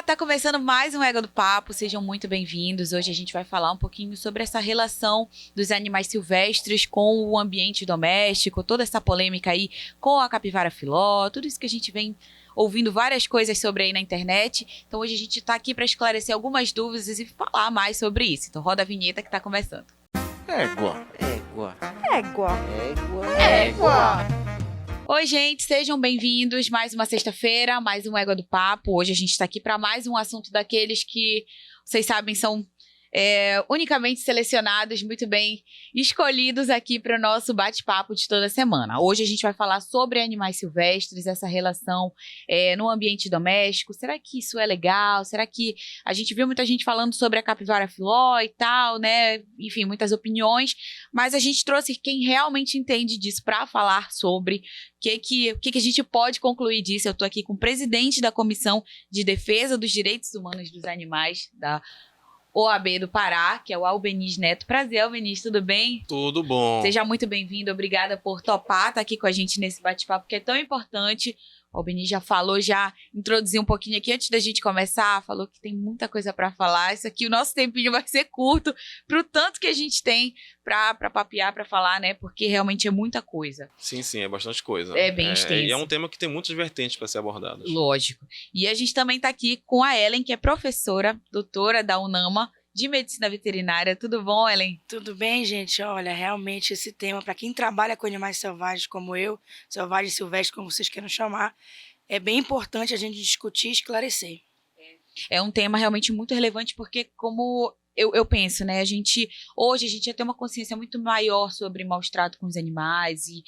Tá começando mais um Égua do Papo, sejam muito bem-vindos. Hoje a gente vai falar um pouquinho sobre essa relação dos animais silvestres com o ambiente doméstico, toda essa polêmica aí com a capivara filó, tudo isso que a gente vem ouvindo várias coisas sobre aí na internet. Então hoje a gente tá aqui para esclarecer algumas dúvidas e falar mais sobre isso. Então roda a vinheta que tá começando. Égua. Oi, gente, sejam bem-vindos. Mais uma sexta-feira, mais um Égua do Papo. Hoje a gente está aqui para mais um assunto daqueles que, vocês sabem, são unicamente selecionados, muito bem escolhidos aqui para o nosso bate-papo de toda semana. Hoje a gente vai falar sobre animais silvestres, essa relação no ambiente doméstico. Será que isso é legal? Será que a gente viu muita gente falando sobre a capivara filó e tal, né? Enfim, muitas opiniões, mas a gente trouxe quem realmente entende disso para falar sobre o que a gente pode concluir disso. Eu estou aqui com o presidente da Comissão de Defesa dos Direitos Humanos dos Animais da OAB do Pará, que é o Albeniz Neto. Prazer, Albeniz, tudo bem? Tudo bom. Seja muito bem-vindo, obrigada por topar estar aqui com a gente nesse bate-papo que é tão importante. O Albeniz já falou, já introduziu um pouquinho aqui antes da gente começar, falou que tem muita coisa para falar. Isso aqui, o nosso tempinho vai ser curto pro tanto que a gente tem para papear, para falar, né? Porque realmente é muita coisa. Sim, é bastante coisa. É bem extenso. E é um tema que tem muitas vertentes para ser abordadas. Lógico. E a gente também está aqui com a Ellen, que é professora, doutora da UNAMA, de Medicina Veterinária. Tudo bom, Ellen? Tudo bem, gente? Olha, realmente esse tema, para quem trabalha com animais selvagens como eu, selvagem silvestre, como vocês queiram chamar, é bem importante a gente discutir e esclarecer. É um tema realmente muito relevante porque, como eu penso, né, hoje a gente já tem uma consciência muito maior sobre maus tratos com os animais e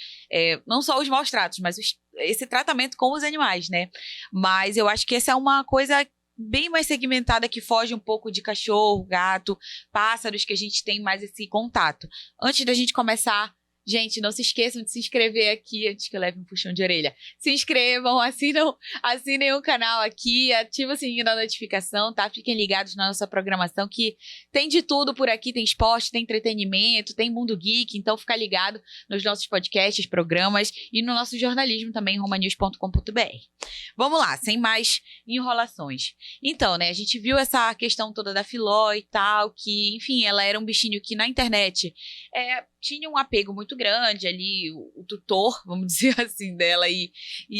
não só os maus tratos, mas esse tratamento com os animais, né? Mas eu acho que essa é uma coisa bem mais segmentada, que foge um pouco de cachorro, gato, pássaros, que a gente tem mais esse contato. Antes da gente começar, gente, não se esqueçam de se inscrever aqui, antes que eu leve um puxão de orelha. Se inscrevam, assinem o canal aqui, ativem o sininho da notificação, tá? Fiquem ligados na nossa programação, que tem de tudo por aqui, tem esporte, tem entretenimento, tem mundo geek, então fica ligado nos nossos podcasts, programas e no nosso jornalismo também, romanews.com.br. Vamos lá, sem mais enrolações. Então, né, a gente viu essa questão toda da filó e tal, que, enfim, ela era um bichinho que na internet tinha um apego muito grande ali, o tutor, vamos dizer assim, dela e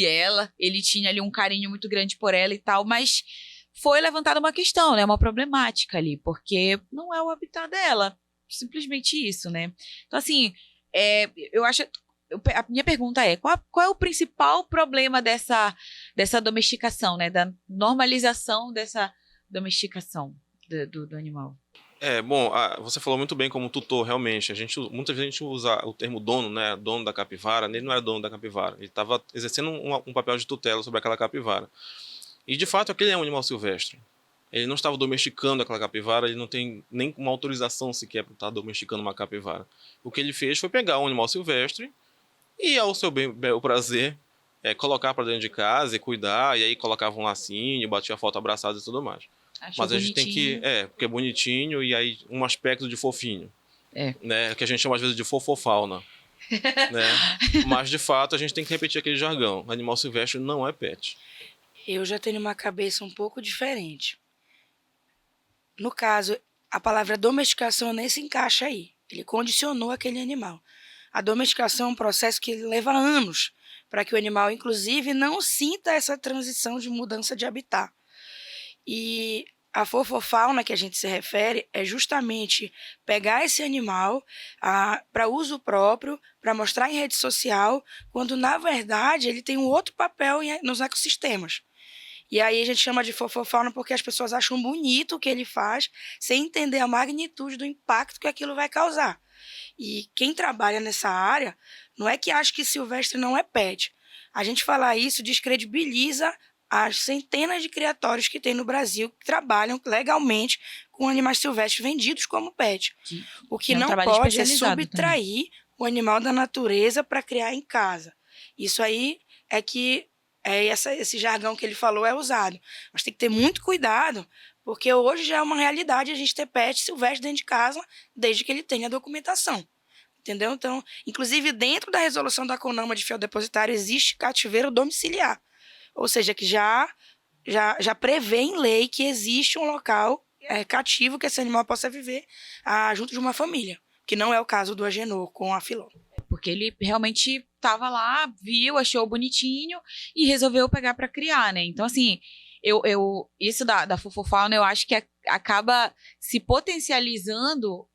ela, ele tinha ali um carinho muito grande por ela e tal, mas foi levantada uma questão, né, uma problemática ali, porque não é o habitat dela, simplesmente isso, né. Então, assim, eu acho, a minha pergunta é, qual é o principal problema dessa domesticação, né, da normalização dessa domesticação do animal? Bom, você falou muito bem como tutor, realmente. Muita gente usa o termo dono, né? Dono da capivara. Ele não era dono da capivara. Ele estava exercendo um papel de tutela sobre aquela capivara. E, de fato, aquele é um animal silvestre. Ele não estava domesticando aquela capivara, ele não tem nem uma autorização sequer para estar domesticando uma capivara. O que ele fez foi pegar um animal silvestre e, ao seu bel prazer, colocar para dentro de casa e cuidar, e aí colocava um lacinho, batia a foto abraçada e tudo mais. Mas a gente tem que... porque é bonitinho e aí um aspecto de fofinho. Né? Que a gente chama às vezes de fofofauna. Né? Mas, de fato, a gente tem que repetir aquele jargão. Animal silvestre não é pet. Eu já tenho uma cabeça um pouco diferente. No caso, a palavra domesticação nem se encaixa aí. Ele condicionou aquele animal. A domesticação é um processo que leva anos para que o animal, inclusive, não sinta essa transição de mudança de habitat. E a fofofauna que a gente se refere é justamente pegar esse animal para uso próprio, para mostrar em rede social, quando, na verdade, ele tem um outro papel nos ecossistemas. E aí a gente chama de fofofauna porque as pessoas acham bonito o que ele faz, sem entender a magnitude do impacto que aquilo vai causar. E quem trabalha nessa área não é que acha que silvestre não é pet. A gente falar isso descredibiliza as centenas de criatórios que tem no Brasil que trabalham legalmente com animais silvestres vendidos como pet. O que não pode é subtrair o animal da natureza para criar em casa. Isso aí é que esse jargão que ele falou é usado. Mas tem que ter muito cuidado, porque hoje já é uma realidade a gente ter pet silvestre dentro de casa, desde que ele tenha documentação. Entendeu? Então, inclusive, dentro da resolução da CONAMA de fiel depositário, existe cativeiro domiciliar. Ou seja, que já já prevê em lei que existe um local cativo que esse animal possa viver junto de uma família, que não é o caso do Agenor com a Filó. Porque ele realmente estava lá, viu, achou bonitinho e resolveu pegar para criar, né? Então, assim, isso da fofofauna, eu acho que acaba se potencializando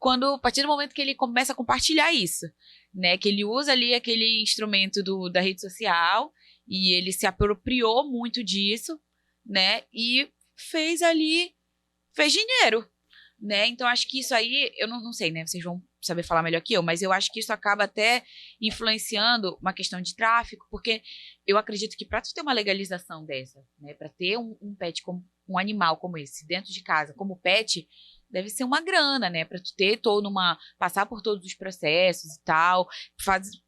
a partir do momento que ele começa a compartilhar isso, né? Que ele usa ali aquele instrumento da rede social e ele se apropriou muito disso, né? E fez dinheiro, né? Então, acho que isso aí, eu não sei, né? Vocês vão saber falar melhor que eu, mas eu acho que isso acaba até influenciando uma questão de tráfico, porque eu acredito que para tu ter uma legalização dessa, né? Para ter um pet, um animal como esse dentro de casa, como pet, deve ser uma grana, né? Para tu ter passar por todos os processos e tal,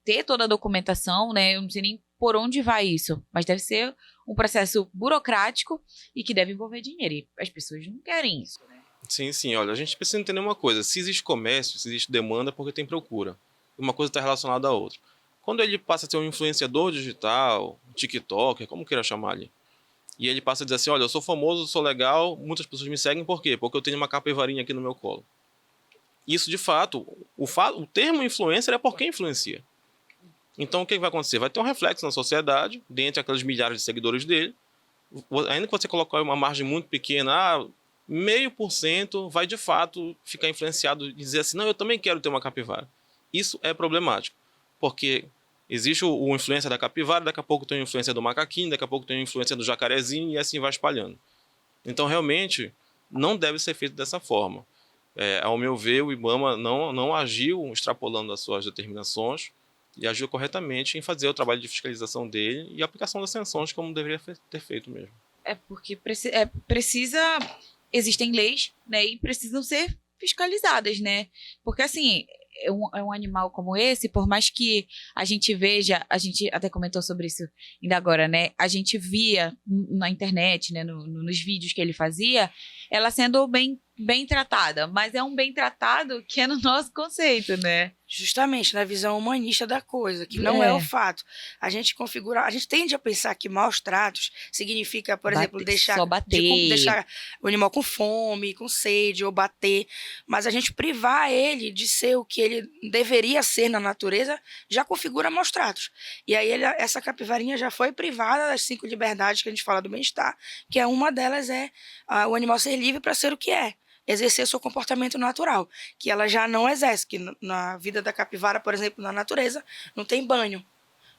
ter toda a documentação, né? Eu não sei nem por onde vai isso, mas deve ser um processo burocrático e que deve envolver dinheiro. E as pessoas não querem isso, né? Sim, sim. Olha, a gente precisa entender uma coisa. Se existe comércio, se existe demanda, é porque tem procura. Uma coisa está relacionada à outra. Quando ele passa a ser um influenciador digital, um TikToker, como queira chamar ali, e ele passa a dizer assim, olha, eu sou famoso, sou legal, muitas pessoas me seguem, por quê? Porque eu tenho uma capivarinha aqui no meu colo. Isso, de fato, o termo influencer é porque influencia. Então, o que vai acontecer? Vai ter um reflexo na sociedade, dentre aqueles milhares de seguidores dele. Ainda que você colocar uma margem muito pequena, 0,5% vai, de fato, ficar influenciado e dizer assim, não, eu também quero ter uma capivara. Isso é problemático, porque existe o influência da capivara, daqui a pouco tem a influência do macaquinho, daqui a pouco tem a influência do jacarezinho e assim vai espalhando. Então, realmente, não deve ser feito dessa forma. Ao meu ver, o IBAMA não agiu extrapolando as suas determinações e agiu corretamente em fazer o trabalho de fiscalização dele e aplicação das sanções como deveria ter feito mesmo. Porque precisa... Existem leis, né, e precisam ser fiscalizadas, né? Porque, assim, é um animal como esse, por mais que a gente veja, a gente até comentou sobre isso ainda agora, né? A gente via na internet, né, nos vídeos que ele fazia, ela sendo bem tratada, mas é um bem tratado que é no nosso conceito, né? Justamente, na visão humanista da coisa, que não é o fato. A gente tende a pensar que maus tratos significa, por exemplo, deixar o animal com fome, com sede, ou bater, mas a gente privar ele de ser o que ele deveria ser na natureza, já configura maus tratos. E aí essa capivarinha já foi privada das 5 liberdades que a gente fala do bem-estar, que uma delas é o animal ser livre para ser o que é. Exercer seu comportamento natural, que ela já não exerce, que na vida da capivara, por exemplo, na natureza, não tem banho,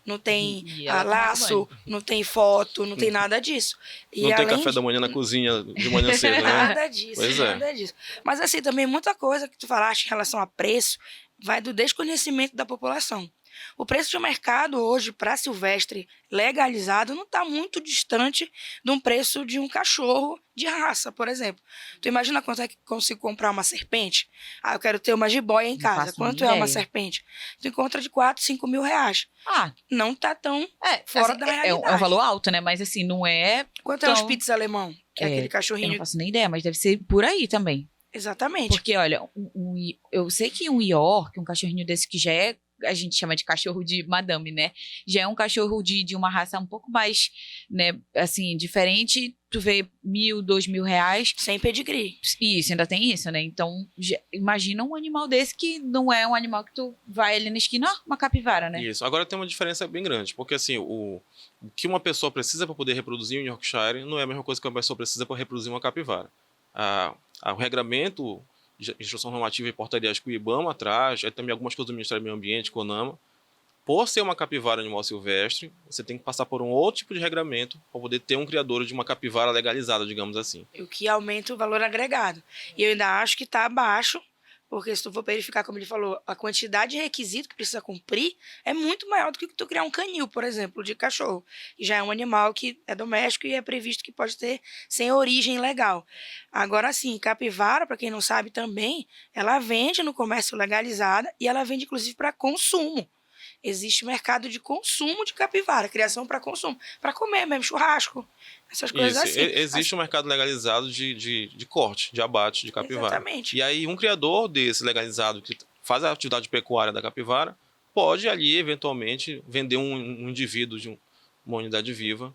não tem laço, não tem foto, não tem nada disso. E não tem café da manhã na cozinha de manhã cedo, né? Nada disso, nada disso. Mas assim, também muita coisa que tu falaste em relação a preço vai do desconhecimento da população. O preço de mercado hoje para silvestre legalizado não está muito distante de um preço de um cachorro de raça, por exemplo. Tu imagina quanto é que consigo comprar uma serpente? Eu quero ter uma jiboia em casa. Quanto é uma serpente? Tu encontra de 4, 5 mil reais. Não está tão fora da realidade. É um valor alto, né? Mas assim, não é... Quanto é um Spitz alemão? Que é aquele cachorrinho... Eu não faço nem ideia, mas deve ser por aí também. Exatamente. Porque, olha, eu sei que um York, um cachorrinho desse que já é, a gente chama de cachorro de madame, né? Já é um cachorro de uma raça um pouco mais, né, assim, diferente. Tu vê 1.000, 2.000 reais. Sem pedigree. Isso, ainda tem isso, né? Então, imagina um animal desse que não é um animal que tu vai ali na esquina, uma capivara, né? Isso. Agora tem uma diferença bem grande, porque assim, o que uma pessoa precisa para poder reproduzir um Yorkshire não é a mesma coisa que uma pessoa precisa para reproduzir uma capivara. O regramento, instrução normativa e portarias que o IBAMA traz, também algumas coisas do Ministério do Meio Ambiente, CONAMA. Por ser uma capivara animal silvestre, você tem que passar por um outro tipo de regramento para poder ter um criador de uma capivara legalizada, digamos assim. O que aumenta o valor agregado. E eu ainda acho que está abaixo, porque se tu for verificar, como ele falou, a quantidade de requisito que precisa cumprir é muito maior do que tu criar um canil, por exemplo, de cachorro. E já é um animal que é doméstico e é previsto que pode ter sem origem legal. Agora sim, capivara, para quem não sabe também, ela vende no comércio legalizada e ela vende inclusive para consumo. Existe mercado de consumo de capivara, criação para consumo, para comer mesmo, churrasco, essas coisas assim. Existe um mercado legalizado de corte, de abate de capivara. Exatamente. E aí um criador desse legalizado que faz a atividade pecuária da capivara pode ali, eventualmente, vender um indivíduo de uma unidade viva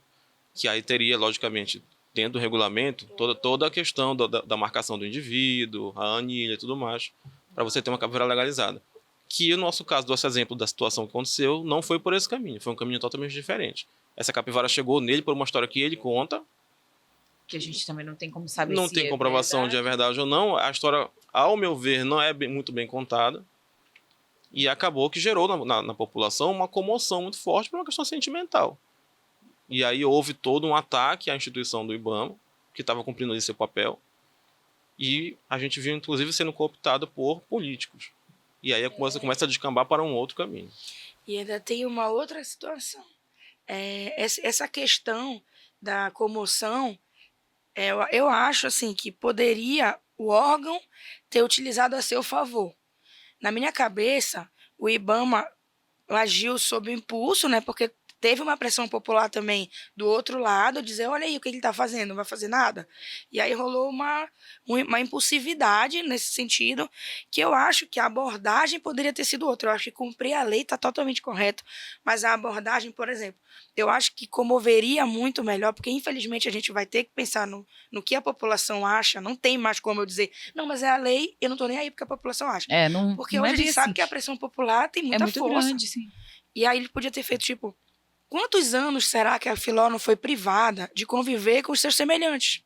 que aí teria, logicamente, dentro do regulamento, toda a questão da marcação do indivíduo, a anilha e tudo mais, para você ter uma capivara legalizada. Que no nosso caso, do nosso exemplo da situação que aconteceu, não foi por esse caminho, foi um caminho totalmente diferente. Essa capivara chegou nele por uma história que ele conta, Que a gente também não tem como saber não se tem é comprovação verdade. de é verdade ou não, a história, ao meu ver, não é muito bem contada, e acabou que gerou na população uma comoção muito forte por uma questão sentimental. E aí houve todo um ataque à instituição do IBAMA, que estava cumprindo ali seu papel, e a gente viu, inclusive, sendo cooptado por políticos. E aí a coisa começa a descambar para um outro caminho. E ainda tem uma outra situação. Essa questão da comoção, eu acho assim que poderia o órgão ter utilizado a seu favor. Na minha cabeça, o IBAMA agiu sob impulso, né? Porque teve uma pressão popular também do outro lado, dizer, olha aí o que ele está fazendo, não vai fazer nada. E aí rolou uma impulsividade nesse sentido, que eu acho que a abordagem poderia ter sido outra. Eu acho que cumprir a lei está totalmente correto, mas a abordagem, por exemplo, eu acho que comoveria muito melhor, porque infelizmente a gente vai ter que pensar no que a população acha, não tem mais como eu dizer, não, mas é a lei, eu não estou nem aí porque a população acha. Não, Porque não hoje é a bem gente sabe assim. que a pressão popular tem muita muito força. grande, sim. E aí ele podia ter feito, tipo, quantos anos será que a Filó não foi privada de conviver com os seus semelhantes?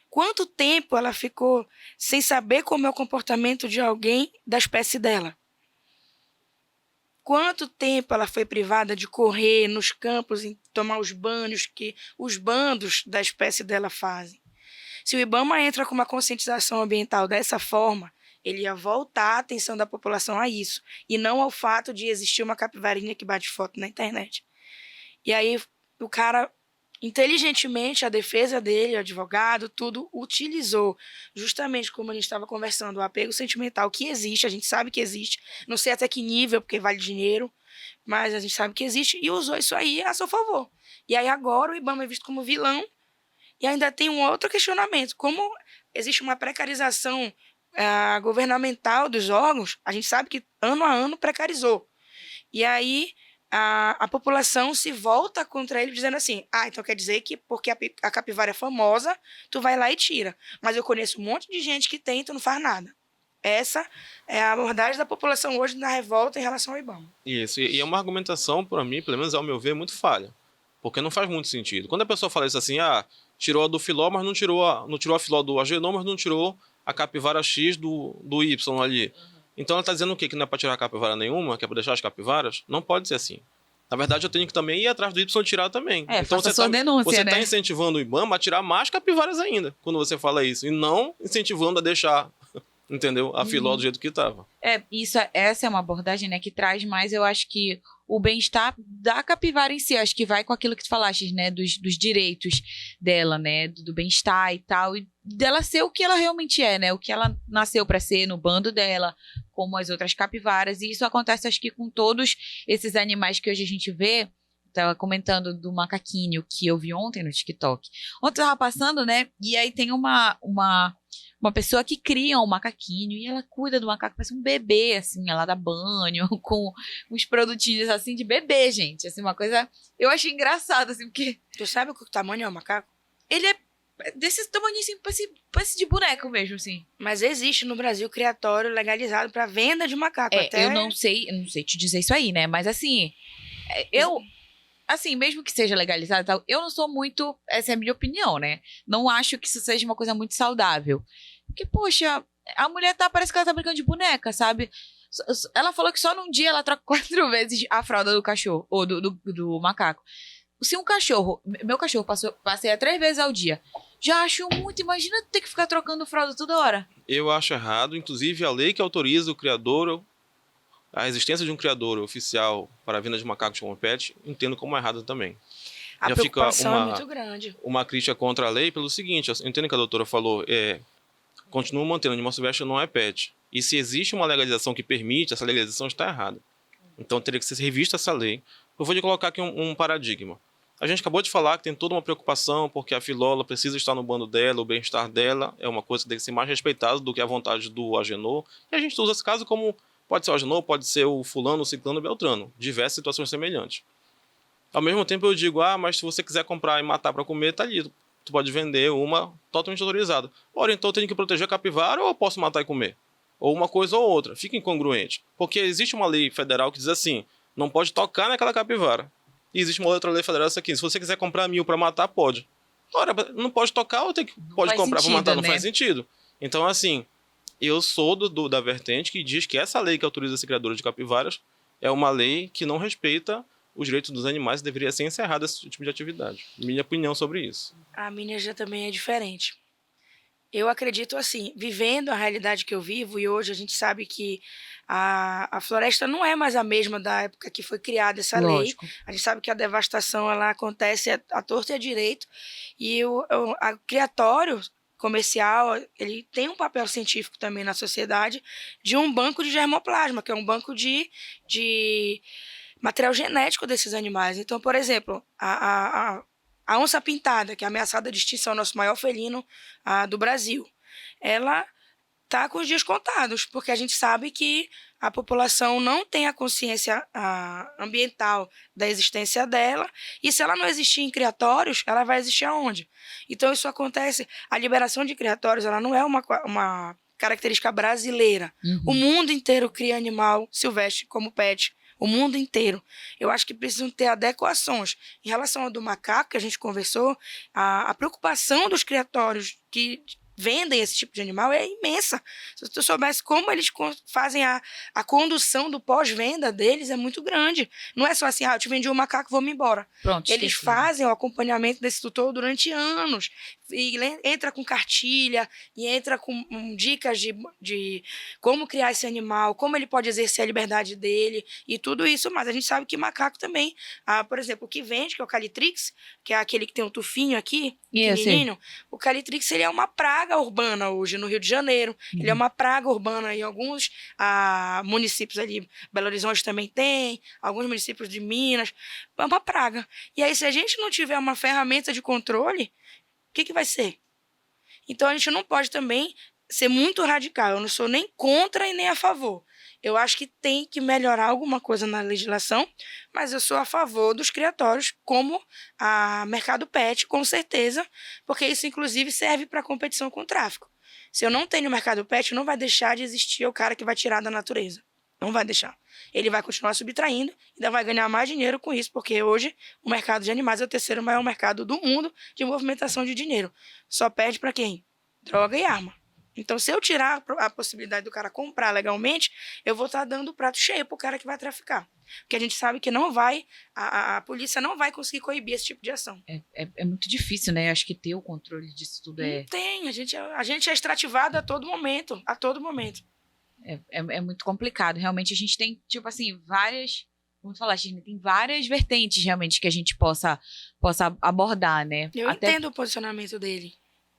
Quanto tempo ela ficou sem saber como é o comportamento de alguém da espécie dela? Quanto tempo ela foi privada de correr nos campos e tomar os banhos que os bandos da espécie dela fazem? Se o IBAMA entra com uma conscientização ambiental dessa forma, ele ia voltar a atenção da população a isso, e não ao fato de existir uma capivarinha que bate foto na internet. E aí o cara, inteligentemente, a defesa dele, o advogado, tudo, utilizou, justamente como a gente estava conversando, o apego sentimental que existe, a gente sabe que existe, não sei até que nível, porque vale dinheiro, mas a gente sabe que existe, e usou isso aí a seu favor. E aí agora o IBAMA é visto como vilão, e ainda tem um outro questionamento, como existe uma precarização governamental dos órgãos, a gente sabe que ano a ano precarizou. E aí a população se volta contra ele dizendo assim, então quer dizer que porque a capivara é famosa, tu vai lá e tira. Mas eu conheço um monte de gente que tem e tu não faz nada. Essa é a abordagem da população hoje na revolta em relação ao IBAMA. Isso, e é uma argumentação, para mim, pelo menos ao meu ver, muito falha. Porque não faz muito sentido. Quando a pessoa fala isso assim, tirou a do filó, mas não tirou a filó do agenor, mas não tirou a capivara X do Y ali. Então ela está dizendo o quê? Que não é para tirar capivara nenhuma, que é para deixar as capivaras? Não pode ser assim. Na verdade, eu tenho que também ir atrás do Y e tirar também. Então você está incentivando o IBAMA a tirar mais capivaras ainda, quando você fala isso. E não incentivando a deixar, entendeu? A filó do jeito que estava. Essa é uma abordagem, né, que traz mais, eu acho que o bem-estar da capivara em si, acho que vai com aquilo que tu falaste, né, dos direitos dela, né, do bem-estar e tal, e dela ser o que ela realmente é, né, o que ela nasceu para ser no bando dela, como as outras capivaras, e isso acontece, acho que com todos esses animais que hoje a gente vê. Tava comentando do macaquinho que eu vi ontem no TikTok. Ontem eu tava passando, né, e aí tem uma pessoa que cria um macaquinho e ela cuida do macaco, parece um bebê, assim, ela dá banho com uns produtinhos, assim, de bebê, gente. Assim, uma coisa... Eu achei engraçado, assim, porque... Tu sabe o tamanho é o macaco? Ele é desse tamanho, assim, parece de boneco mesmo, assim. Mas existe no Brasil criatório legalizado para venda de macaco. Eu não sei te dizer isso aí, né? Mas, assim, assim, mesmo que seja legalizado e tal, eu não sou muito... Essa é a minha opinião, né? Não acho que isso seja uma coisa muito saudável. Porque, poxa, a mulher parece que ela tá brincando de boneca, sabe? Ela falou que só num dia ela troca 4 vezes a fralda do cachorro, ou do macaco. Se um cachorro, meu cachorro passeia 3 vezes ao dia, já acho muito, imagina ter que ficar trocando fralda toda hora. Eu acho errado, inclusive a lei que autoriza o criador, a existência de um criador oficial para a venda de macacos como pet, entendo como errado também. A já preocupação fica é muito grande. Uma crítica contra a lei pelo seguinte, eu entendo que a doutora falou, continua mantendo, animal silvestre não é pet. E se existe uma legalização que permite, essa legalização está errada. Então teria que ser revista essa lei. Eu vou te colocar aqui um paradigma. A gente acabou de falar que tem toda uma preocupação porque a filó precisa estar no bando dela, o bem-estar dela é uma coisa que tem que ser mais respeitada do que a vontade do agenor. E a gente usa esse caso como pode ser o agenor, pode ser o fulano, o ciclano, o beltrano. Diversas situações semelhantes. Ao mesmo tempo eu digo, mas se você quiser comprar e matar para comer, tá ali. Tu pode vender uma totalmente autorizada. Ora, então eu tenho que proteger a capivara ou eu posso matar e comer? Ou uma coisa ou outra. Fica incongruente. Porque existe uma lei federal que diz assim, não pode tocar naquela capivara. E existe uma outra lei federal aqui, se você quiser comprar 1000 para matar, pode. Ora, não pode tocar ou pode comprar para matar? Não faz sentido. Então, assim, eu sou da vertente que diz que essa lei que autoriza essa criadura de capivaras é uma lei que não respeita os direitos dos animais e deveria ser encerrado esse tipo de atividade. Minha opinião sobre isso. A minha já também é diferente. Eu acredito assim, vivendo a realidade que eu vivo, e hoje a gente sabe que a floresta não é mais a mesma da época que foi criada essa Lógico. lei. A gente sabe que a devastação ela acontece à torta e à direito, e o criatório comercial, ele tem um papel científico também na sociedade de um banco de germoplasma, que é um banco de material genético desses animais. Então, por exemplo, a onça pintada, que é ameaçada de extinção, nosso maior felino do Brasil, ela está com os dias contados, porque a gente sabe que a população não tem a consciência ambiental da existência dela, e se ela não existir em criatórios, ela vai existir aonde? Então isso acontece, a liberação de criatórios ela não é uma característica brasileira. O mundo inteiro cria animal silvestre como pet, o mundo inteiro. Eu acho que precisam ter adequações. Em relação ao do macaco, que a gente conversou, a preocupação dos criatórios que vendem esse tipo de animal é imensa. Se tu soubesse como eles fazem a condução do pós-venda deles, é muito grande. Não é só assim, eu te vendi um macaco, vou-me embora. Pronto, eles fazem o acompanhamento desse tutor durante anos. E entra com cartilha, e entra com dicas de como criar esse animal, como ele pode exercer a liberdade dele, e tudo isso. Mas a gente sabe que macaco também, por exemplo, o que vende, que é o Calitrix, que é aquele que tem um tufinho aqui, pequenininho, o Calitrix ele é uma praga urbana hoje no Rio de Janeiro, ele é uma praga urbana em alguns municípios ali, Belo Horizonte também tem, alguns municípios de Minas, é uma praga. E aí, se a gente não tiver uma ferramenta de controle, o que vai ser? Então, a gente não pode também ser muito radical. Eu não sou nem contra e nem a favor. Eu acho que tem que melhorar alguma coisa na legislação, mas eu sou a favor dos criatórios, como a Mercado Pet, com certeza, porque isso, inclusive, serve para competição com o tráfico. Se eu não tenho Mercado Pet, não vai deixar de existir o cara que vai tirar da natureza. Não vai deixar. Ele vai continuar subtraindo e ainda vai ganhar mais dinheiro com isso, porque hoje o mercado de animais é o terceiro maior mercado do mundo de movimentação de dinheiro. Só perde para quem? Droga e arma. Então, se eu tirar a possibilidade do cara comprar legalmente, eu vou estar dando o prato cheio para o cara que vai traficar. Porque a gente sabe que não vai, a polícia não vai conseguir coibir esse tipo de ação. É muito difícil, né? Acho que ter o controle disso tudo Não tem, a gente é extrativado a todo momento, a todo momento. É muito complicado. Realmente, a gente tem, tipo assim, várias... Vamos falar, a gente tem várias vertentes, realmente, que a gente possa abordar, né? Eu entendo o posicionamento dele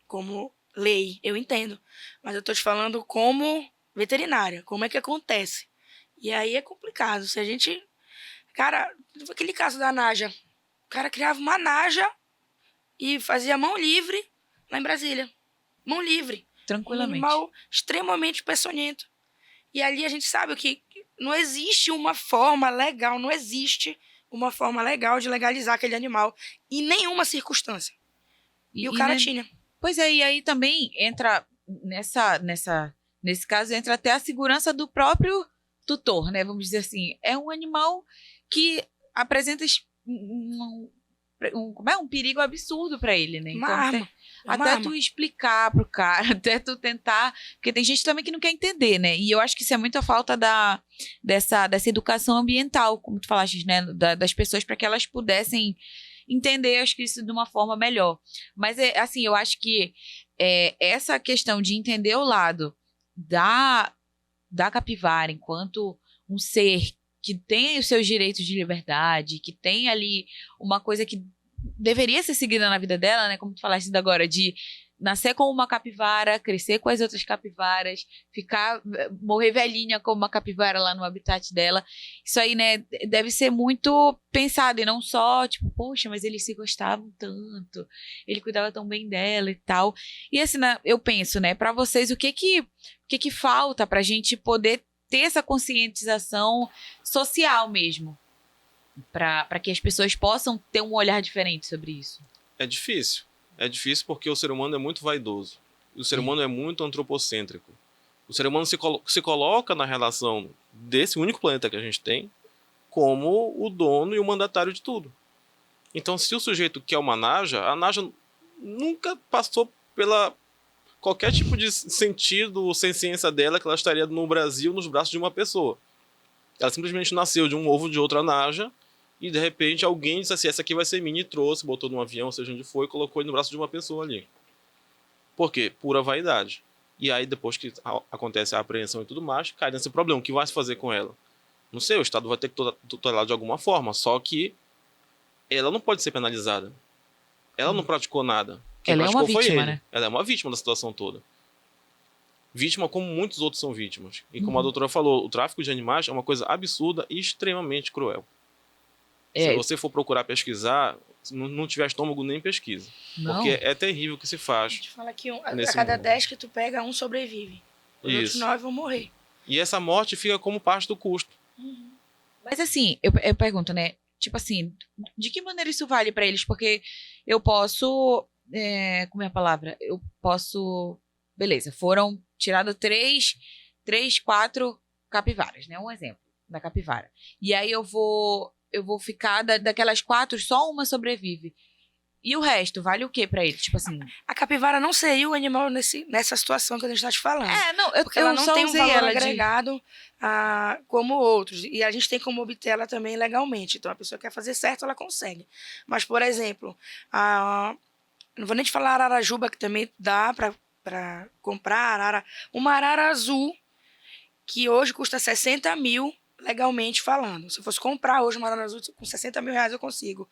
como lei, eu entendo. Mas eu tô te falando como veterinária, como é que acontece. E aí é complicado. Se a gente... Cara, aquele caso da Naja. O cara criava uma Naja e fazia mão livre lá em Brasília. Mão livre. Tranquilamente. Um animal extremamente peçonhento. E ali a gente sabe que não existe uma forma legal, não existe uma forma legal de legalizar aquele animal em nenhuma circunstância. E o cara tinha. Pois é, e aí também entra nesse caso, entra até a segurança do próprio tutor, né? Vamos dizer assim, é um animal que apresenta um perigo absurdo para ele, né? Uma Então, arma. Até tu explicar pro cara, até tu tentar... Porque tem gente também que não quer entender, né? E eu acho que isso é muita falta dessa educação ambiental, como tu falaste, né? Das pessoas, para que elas pudessem entender, acho que isso de uma forma melhor. Mas, assim, eu acho que essa questão de entender o lado da capivara enquanto um ser que tem os seus direitos de liberdade, que tem ali uma coisa que deveria ser seguida na vida dela, né? Como tu falaste agora, de nascer com uma capivara, crescer com as outras capivaras, morrer velhinha como uma capivara lá no habitat dela. Isso aí, né, deve ser muito pensado e não só, tipo, poxa, mas eles se gostavam tanto, ele cuidava tão bem dela e tal. E assim, eu penso, né, para vocês, o que falta pra gente poder ter essa conscientização social mesmo? para que as pessoas possam ter um olhar diferente sobre isso? É difícil. É difícil porque o ser humano é muito vaidoso. E o ser humano é muito antropocêntrico. O ser humano se coloca na relação desse único planeta que a gente tem como o dono e o mandatário de tudo. Então, se o sujeito quer uma Naja, a Naja nunca passou pela qualquer tipo de sentido ou ciência dela que ela estaria no Brasil nos braços de uma pessoa. Ela simplesmente nasceu de um ovo de outra Naja e, de repente, alguém disse assim, essa aqui vai ser minha e trouxe, botou num avião, seja onde foi, e colocou ele no braço de uma pessoa ali. Por quê? Pura vaidade. E aí, depois que acontece a apreensão e tudo mais, cai nesse problema. O que vai se fazer com ela? Não sei, o Estado vai ter que tutelar de alguma forma, só que ela não pode ser penalizada. Ela não praticou nada. Quem Ela é praticou uma foi vítima, ele. né? Ela é uma vítima da situação toda. Vítima como muitos outros são vítimas. E como a doutora falou, o tráfico de animais é uma coisa absurda e extremamente cruel. Se você for procurar pesquisar, se não tiver estômago, nem pesquisa. Não. Porque é terrível o que se A faz. gente fala que a nesse cada mundo. 10 que tu pega, um sobrevive. Os outros Isso. 9 vão morrer. E essa morte fica como parte do custo. Mas assim, eu pergunto, né? Tipo assim, de que maneira isso vale pra eles? Porque eu posso. Como é a palavra? Eu posso. Beleza, foram tiradas 4 capivaras, né? Um exemplo da capivara. E aí eu vou ficar daquelas 4, só uma sobrevive. E o resto, vale o quê pra eles? Tipo assim. A capivara não seria o animal nessa situação que a gente está te falando. Não, Porque ela não só tem um usei valor ela agregado como outros. E a gente tem como obter ela também legalmente. Então, a pessoa quer fazer certo, ela consegue. Mas, por exemplo, não vou nem te falar ararajuba, que também dá para comprar. Uma arara azul, que hoje custa 60 mil, legalmente falando. Se eu fosse comprar hoje uma arara azul com 60 mil reais, eu consigo.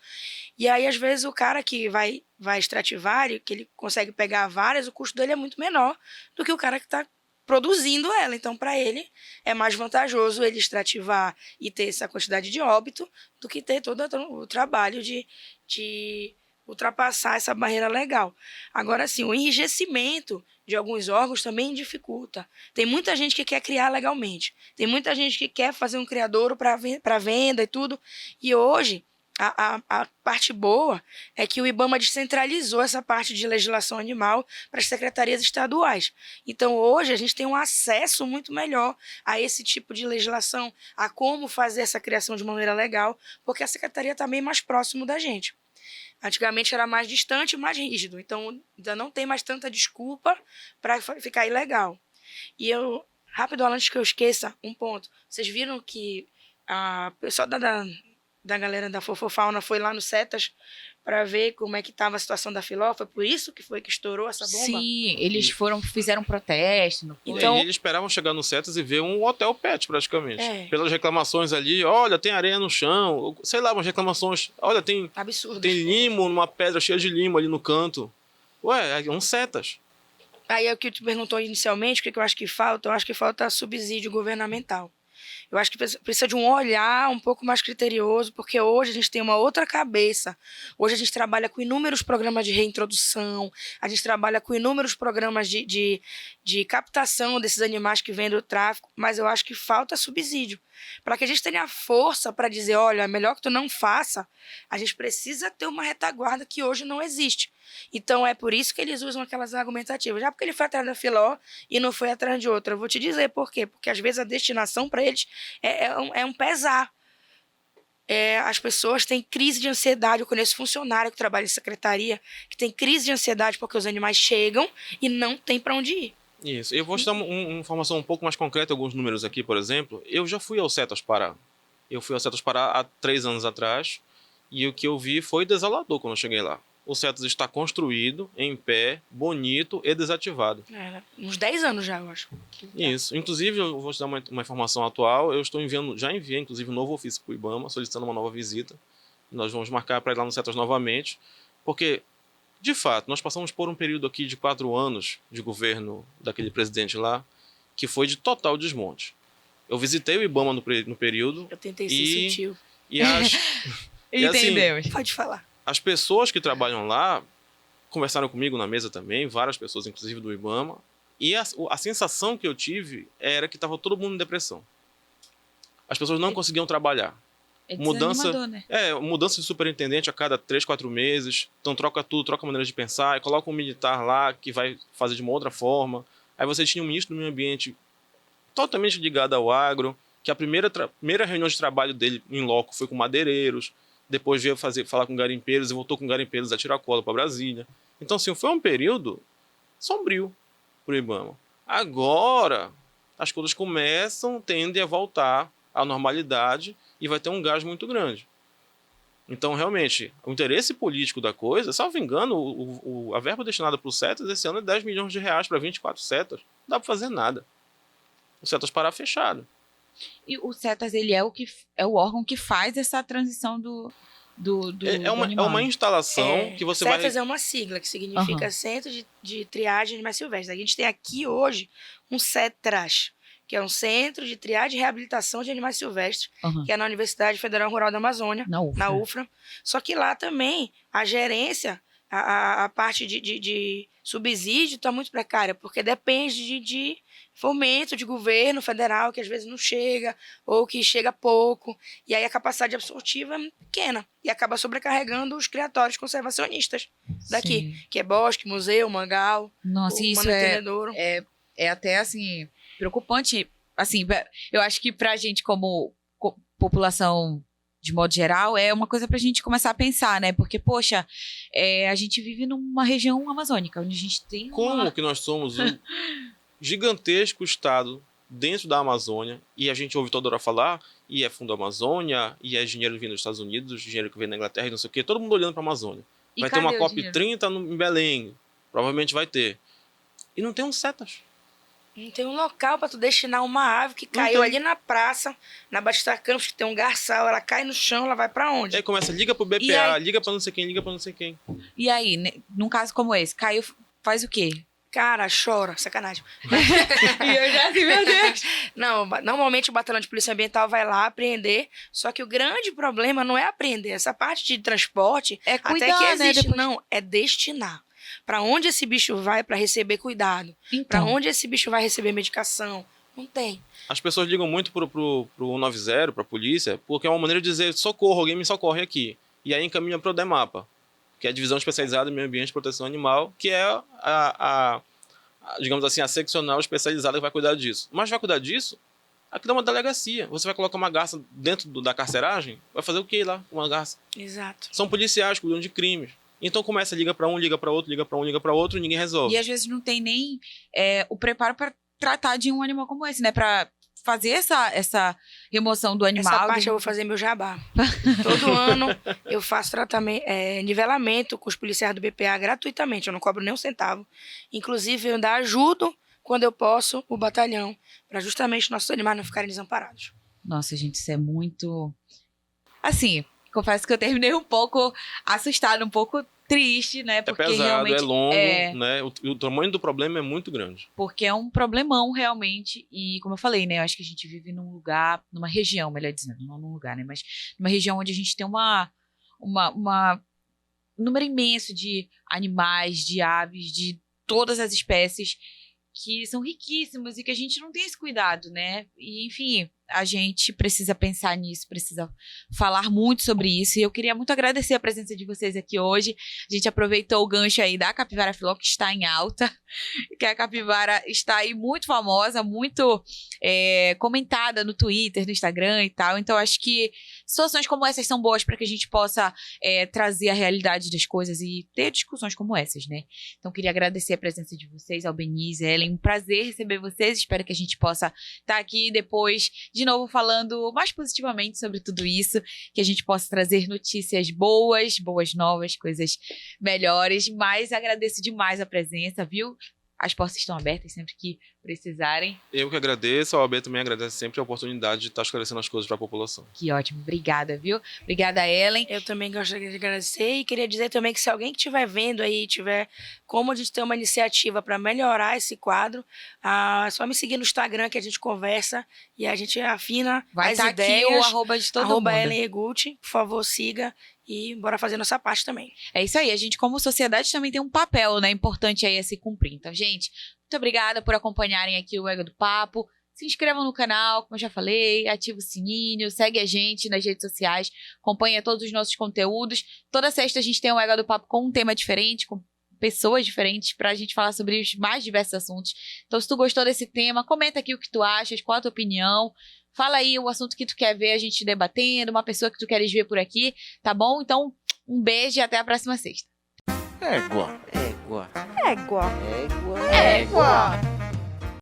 E aí, às vezes, o cara que vai extrativar, que ele consegue pegar várias, o custo dele é muito menor do que o cara que está produzindo ela. Então, para ele, é mais vantajoso ele extrativar e ter essa quantidade de óbito do que ter todo o trabalho de ultrapassar essa barreira legal. Agora, sim, o enrijecimento de alguns órgãos também dificulta. Tem muita gente que quer criar legalmente. Tem muita gente que quer fazer um criadouro para venda e tudo. E hoje, a parte boa é que o IBAMA descentralizou essa parte de legislação animal para as secretarias estaduais. Então, hoje, a gente tem um acesso muito melhor a esse tipo de legislação, a como fazer essa criação de maneira legal, porque a secretaria está bem mais próximo da gente. Antigamente era mais distante e mais rígido, então ainda não tem mais tanta desculpa para ficar ilegal. E rápido, antes que eu esqueça, um ponto. Vocês viram que a pessoa da galera da Fofofauna foi lá no Cetas para ver como é que estava a situação da Filó? Foi por isso que estourou essa bomba? Sim, eles fizeram um protesto. Não foi? Então, e eles esperavam chegar no Cetas e ver um hotel pet, praticamente. Pelas reclamações ali, olha, tem areia no chão, sei lá, umas reclamações, olha, tem limo, numa pedra cheia de limo ali no canto. Ué, é um Cetas. Aí é o que tu perguntou inicialmente, o que eu acho que falta? Eu acho que falta subsídio governamental. Eu acho que precisa de um olhar um pouco mais criterioso, porque hoje a gente tem uma outra cabeça. Hoje a gente trabalha com inúmeros programas de reintrodução, a gente trabalha com inúmeros programas de captação desses animais que vêm do tráfico, mas eu acho que falta subsídio. Para que a gente tenha força para dizer, olha, é melhor que tu não faça, a gente precisa ter uma retaguarda que hoje não existe. Então, é por isso que eles usam aquelas argumentativas. Já porque ele foi atrás da Filó e não foi atrás de outra. Eu vou te dizer por quê. Porque, às vezes, a destinação para eles é um pesar. As pessoas têm crise de ansiedade. Eu conheço funcionário que trabalha em secretaria que tem crise de ansiedade porque os animais chegam e não tem para onde ir. Isso. Eu vou te dar uma informação um pouco mais concreta, alguns números aqui, por exemplo. Eu já fui ao Cetas Pará. Eu fui ao Cetas Pará há 3 anos atrás e o que eu vi foi desolador quando eu cheguei lá. O Cetas está construído, em pé, bonito e desativado. Uns 10 anos já, eu acho. Isso. Inclusive, eu vou te dar uma informação atual. Eu já enviei, inclusive, um novo ofício para o IBAMA, solicitando uma nova visita. Nós vamos marcar para ir lá no Cetas novamente, porque, de fato, nós passamos por um período aqui de 4 anos de governo daquele presidente lá, que foi de total desmonte. Eu visitei o IBAMA no período. Eu tentei ser sutil. Entendemos. Assim, pode falar. As pessoas que trabalham lá conversaram comigo na mesa também, várias pessoas, inclusive do IBAMA, e a sensação que eu tive era que estava todo mundo em depressão. As pessoas não conseguiam trabalhar. É Mudança, desanimador, né? mudança de superintendente a cada 3, 4 meses. Então troca tudo, troca a maneira de pensar, e coloca um militar lá que vai fazer de uma outra forma. Aí você tinha um ministro do meio ambiente totalmente ligado ao agro, que a primeira reunião de trabalho dele em loco foi com madeireiros, depois veio falar com garimpeiros e voltou com garimpeiros a Tiracolo para Brasília. Então, assim, foi um período sombrio para o IBAMA. Agora, as coisas tendem a voltar à normalidade e vai ter um gás muito grande. Então, realmente, o interesse político da coisa, salvo engano, a verba destinada para os CETAS esse ano é 10 milhões de reais para 24 CETAS. Não dá para fazer nada. O CETAS parar fechado. E o CETAS, ele é o órgão que faz essa transição do animal. É uma instalação que você CETAS vai... é uma sigla que significa Centro de Triagem de Animais Silvestres. A gente tem aqui hoje um CETRAS, que é um Centro de Triagem e Reabilitação de Animais Silvestres, que é na Universidade Federal Rural da Amazônia, na UFRA. Só que lá também a gerência, a parte de subsídio está muito precária, porque depende de fomento de governo federal, que às vezes não chega, ou que chega pouco, e aí a capacidade absortiva é pequena, e acaba sobrecarregando os criatórios conservacionistas daqui, que é bosque, museu, mangal, Nossa, isso é até, assim, preocupante. Assim, eu acho que pra gente, como população de modo geral, é uma coisa pra gente começar a pensar, né? Porque, poxa, a gente vive numa região amazônica, onde a gente tem Como que nós somos um gigantesco estado dentro da Amazônia, e a gente ouve toda hora falar, e é Fundo Amazônia, e é dinheiro vindo dos Estados Unidos, dinheiro que vem da Inglaterra, e não sei o quê, todo mundo olhando pra Amazônia. Vai ter uma COP30 em Belém, provavelmente vai ter. E não tem um CETAS. Não tem um local para tu destinar uma ave que caiu ali na praça, na Batista Campos, que tem um garçal, ela cai no chão, ela vai para onde? Aí começa, liga pro BPA, liga para não sei quem, liga para não sei quem. E aí, num caso como esse, caiu, faz o quê? Cara, chora, sacanagem. E eu já assim, meu Deus. Não, normalmente o batalhão de polícia ambiental vai lá apreender, só que o grande problema não é apreender. Essa parte de transporte, é cuidar, até que existe, né? Não, é destinar. Para onde esse bicho vai para receber cuidado? Então. Para onde esse bicho vai receber medicação? Não tem. As pessoas ligam muito pro 190, pra polícia, porque é uma maneira de dizer socorro, alguém me socorre aqui. E aí encaminha pro DEMAPA, que é a Divisão Especializada em Meio Ambiente e Proteção Animal, que é digamos assim, a seccional especializada que vai cuidar disso. Mas vai cuidar disso? Aqui é uma delegacia. Você vai colocar uma garça dentro da carceragem? Vai fazer o que lá com uma garça? Exato. São policiais cuidando de crimes. Então começa, liga para um, liga para outro, liga para um, liga para outro, e ninguém resolve. E às vezes não tem nem o preparo para tratar de um animal como esse, né? Para fazer essa remoção do animal. Essa parte eu vou fazer meu jabá. Todo ano eu faço tratamento, nivelamento com os policiais do BPA gratuitamente. Eu não cobro nem um centavo. Inclusive, eu ainda ajudo, quando eu posso, o batalhão, para justamente nossos animais não ficarem desamparados. Nossa, gente, isso é muito... Assim, confesso que eu terminei um pouco assustada, um pouco triste, né? Porque pesado, realmente, é longo, né? O tamanho do problema é muito grande. Porque é um problemão, realmente. E, como eu falei, né? Eu acho que a gente vive num lugar, numa região, melhor dizendo, não num lugar, né? Mas numa região onde a gente tem um número imenso de animais, de aves, de todas as espécies que são riquíssimos e que a gente não tem esse cuidado, né? E, enfim, a gente precisa pensar nisso, precisa falar muito sobre isso. E eu queria muito agradecer a presença de vocês aqui hoje. A gente aproveitou o gancho aí da capivara filó, que está em alta, que a capivara está aí muito famosa, muito comentada no Twitter, no Instagram e tal. Então, acho que situações como essas são boas para que a gente possa trazer a realidade das coisas e ter discussões como essas, né? Então, queria agradecer a presença de vocês, Albenize, Ellen. Um prazer receber vocês. Espero que a gente possa estar aqui depois de novo falando mais positivamente sobre tudo isso, que a gente possa trazer notícias boas novas, coisas melhores, mas agradeço demais a presença, viu? As portas estão abertas sempre que precisarem. Eu que agradeço, a OAB também agradece sempre a oportunidade de estar esclarecendo as coisas para a população. Que ótimo, obrigada, viu? Obrigada, Ellen. Eu também gostaria de agradecer e queria dizer também que se alguém que estiver vendo aí, tiver como a gente ter uma iniciativa para melhorar esse quadro, é só me seguir no Instagram que a gente conversa e a gente afina Vai as estar ideias. aqui o arroba de todo mundo. Ellen Eguchi, por favor, siga. E bora fazer nossa parte também. É isso aí, a gente como sociedade também tem um papel, né, importante aí a se cumprir. Então, gente, muito obrigada por acompanharem aqui o Égua do Papo. se inscrevam no canal, como eu já falei, ativa o sininho, segue a gente nas redes sociais, acompanha todos os nossos conteúdos. Toda sexta a gente tem um Égua do Papo com um tema diferente, com pessoas diferentes, pra gente falar sobre os mais diversos assuntos. Então, se tu gostou desse tema, comenta aqui o que tu achas, qual a tua opinião. Fala aí o assunto que tu quer ver a gente debatendo, uma pessoa que tu queres ver por aqui, tá bom? Então, um beijo e até a próxima sexta. Égua. Égua. Égua. Égua. Égua.